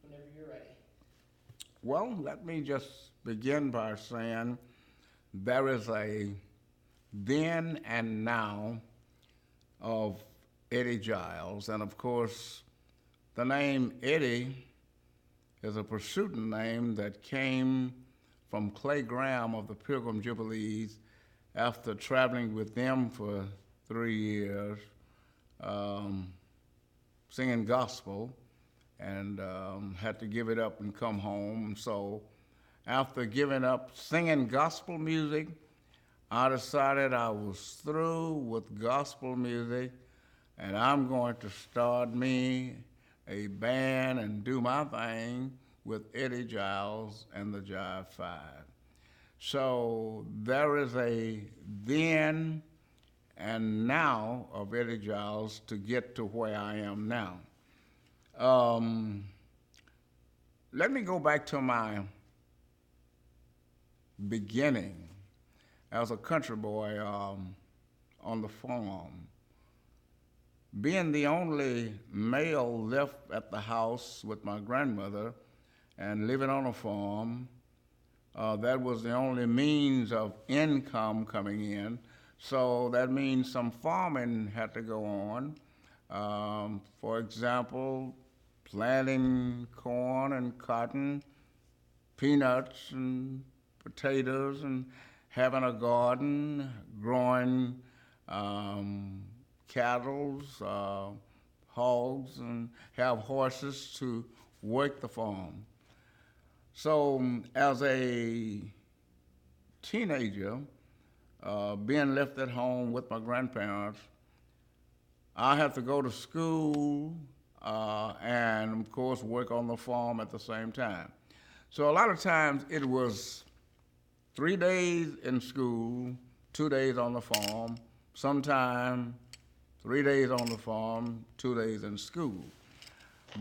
Whenever you're ready. Well, let me just begin by saying there is a then and now of Eddie Giles. And of course, the name Eddie is a pursuit name that came from Clay Graham of the Pilgrim Jubilees after traveling with them for 3 years, um, singing gospel, and had to give it up and come home. So after giving up singing gospel music, I decided I was through with gospel music and I'm going to start me a band and do my thing with Eddie Giles and the Jive Five. So there is a then and now of Eddie Giles to get to where I am now. Um, Let me go back to my beginning as a country boy on the farm. Being the only male left at the house with my grandmother and living on a farm, that was the only means of income coming in. So that means some farming had to go on. For example, planting corn and cotton, peanuts and potatoes, and having a garden, growing um, cattle, hogs, and have horses to work the farm. So, as a teenager, being left at home with my grandparents, I had to go to school and, of course, work on the farm at the same time. So, a lot of times it was 3 days in school, 2 days on the farm, sometime 3 days on the farm, 2 days in school.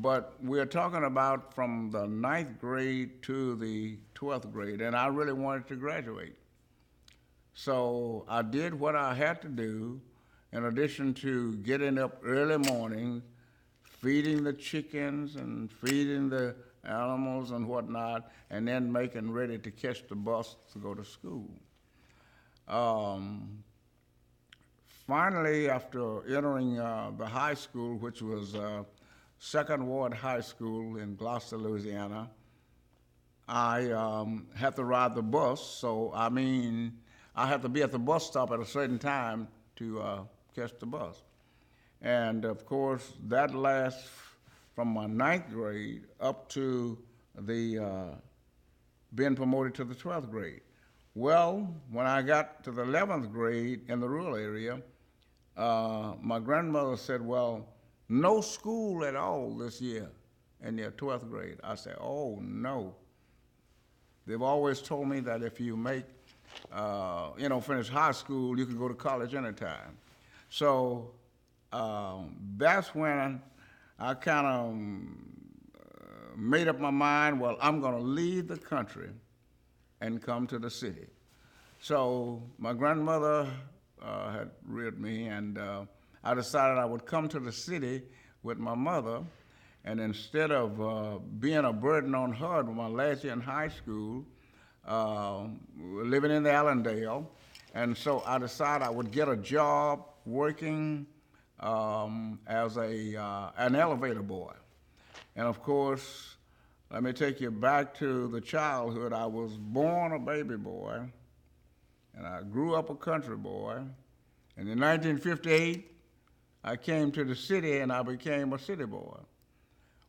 But we're talking about from the ninth grade to the 12th grade, and I really wanted to graduate. So I did what I had to do in addition to getting up early morning, feeding the chickens and feeding the animals and whatnot, and then making ready to catch the bus to go to school. Um, Finally, after entering the high school, which was Second Ward High School in Gloucester, Louisiana, I had to ride the bus. So, I mean, I had to be at the bus stop at a certain time to catch the bus. And of course, that lasts from my ninth grade up to the being promoted to the 12th grade. Well, when I got to the 11th grade in the rural area, my grandmother said, well, no school at all this year in your 12th grade. I said, oh, no. They've always told me that if you make, finish high school, you can go to college anytime. So that's when I kind of made up my mind, well, I'm going to leave the country and come to the city. So my grandmother had reared me, and I decided I would come to the city with my mother. And instead of being a burden on her in my last year in high school, living in the Allendale, and so I decided I would get a job working as an elevator boy. And of course, let me take you back to the childhood. I was born a baby boy, and I grew up a country boy. And in 1958, I came to the city and I became a city boy.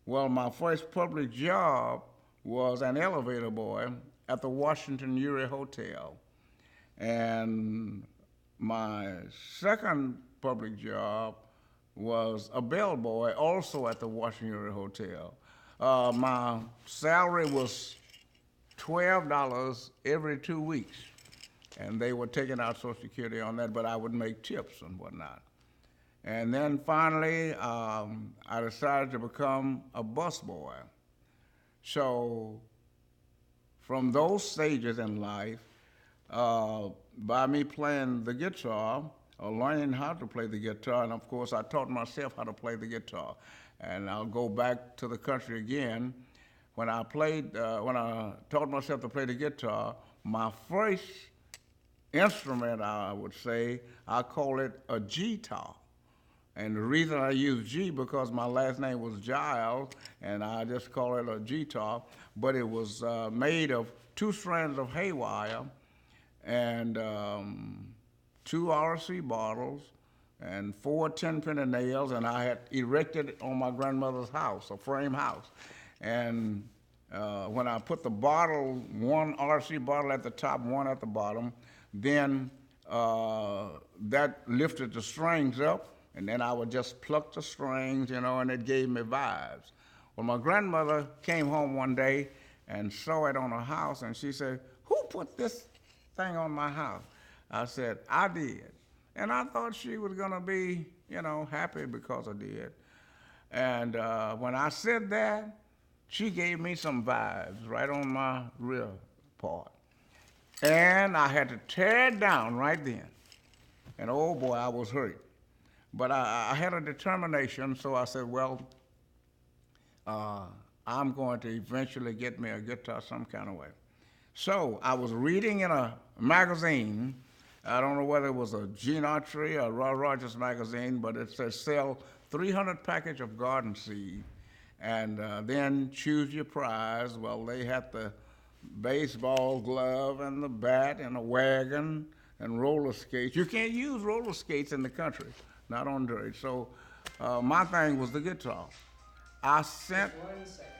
Well, my first public job was an elevator boy at the Washington Uri Hotel. And my second public job was a bellboy also at the Washington Uri Hotel. My salary was $12 every 2 weeks, and they were taking out Social Security on that, but I would make tips and whatnot. And then finally, I decided to become a busboy. So from those stages in life, by me playing the guitar or learning how to play the guitar, and of course I taught myself how to play the guitar. And I'll go back to the country again. when when I taught myself to play the guitar, my first instrument, I would say, I call it a guitar. And the reason I use G because my last name was Giles, and I just call it a guitar. But it was made of two strands of haywire and two RC bottles and four 10-penny nails, and I had erected it on my grandmother's house, a frame house. And when I put the bottle, one RC bottle at the top, one at the bottom, then that lifted the strings up, and then I would just pluck the strings, and it gave me vibes. Well, my grandmother came home one day and saw it on her house, and she said, "Who put this thing on my house?" I said, "I did." And I thought she was gonna be, happy because I did. And when I said that, she gave me some vibes right on my rear part. And I had to tear it down right then. And oh boy, I was hurt. But I had a determination, so I said, well, I'm going to eventually get me a guitar some kind of way. So I was reading in a magazine. I don't know whether it was a Gene Autry or Roy Rogers magazine, but it says sell 300 package of garden seed and then choose your prize. Well, they had the baseball glove and the bat and a wagon and roller skates. You can't use roller skates in the country, not on dirt. So my thing was the guitar. I sent. Just 1 second.